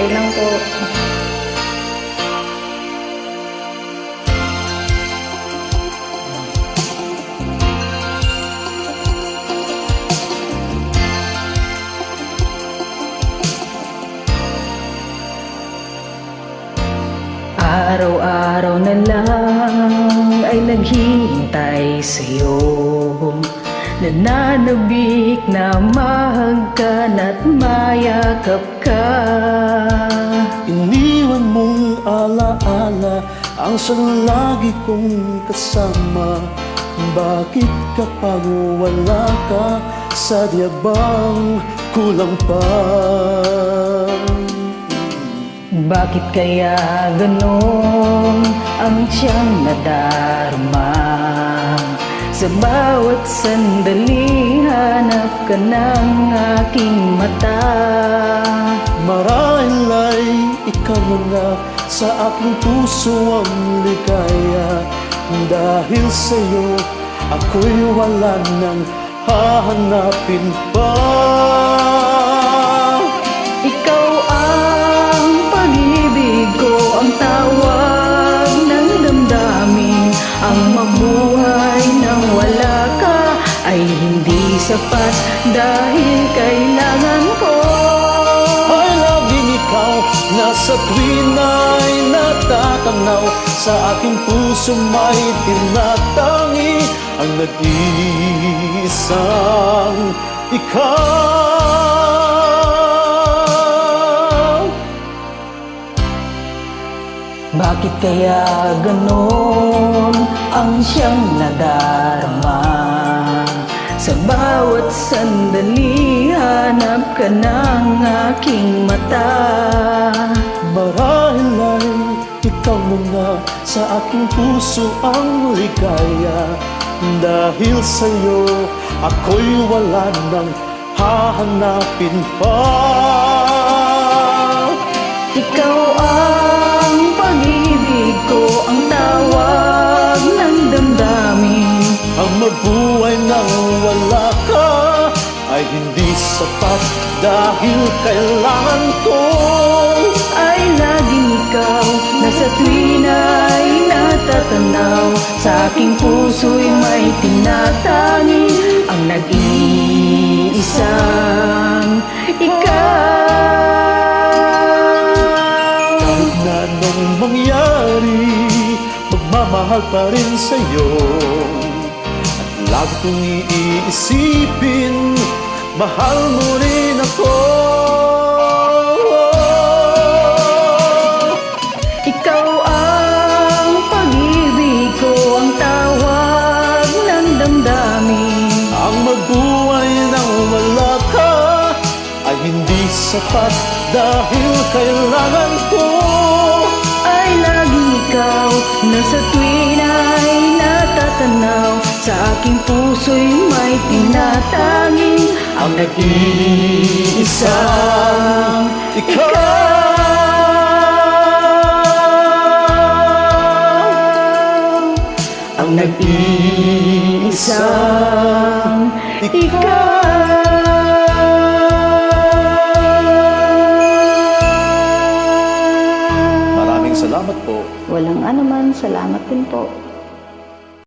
Okay lang po. Araw-araw na lang ay naghihintay sa'yo, nananabik na mahagkan at mayakap ka. Iniwan mong alaala ang siyang lagi kong kasama. Bakit kapag wala ka, sadya bang kulang pa? Bakit kaya ganon ang siyang nadarama? Sa bawat sandali hanap ka ng aking mata. Marahil ay ikaw na sa aking puso ang ligaya. Dahil sa'yo ako'y wala nang hahanapin pa. Ikaw ang pag-ibig ko, ang tawag ng damdamin. Ang mabuhay nang wala ka ay hindi sapat, dahil kailangan ko Ay laging ikaw na sa tuwin ay natatanaw. Sa aking puso may tinatangi ang nag-iisang ikaw. Bakit kaya ganon ang siyang nadarama? Sa bawat sandali hanap ka ng aking mata. Marahil ay ikaw na sa aking puso ang ligaya. Dahil sa'yo ako'y wala nang hahanapin pa. Ikaw ang pag-ibig ko, ang tawag ng damdamin. Ang mabuhay nang wala ka ay hindi sapat, dahil kailangan ko Ay laging ikaw na sa tuwin ay natatanaw. Sa aking puso'y may tinatangi ang nag-iisang ikaw. kahit na anong mangyari, magmamahal pa rin sa'yo. At lagi kong iisipin, mahal mo rin ako. Ikaw ang pag-ibig ko, ang tawag ng damdamin. Ang magbuhay nang wala ka ay hindi sapat, dahil kailangan ko Ay laging ikaw na sa tuwin ay natatanaw. Sa aking puso'y may tinatanging ang nag-iisang ikaw. Ang nag-iisang ikaw. Maraming salamat po. Walang anuman, salamat din po.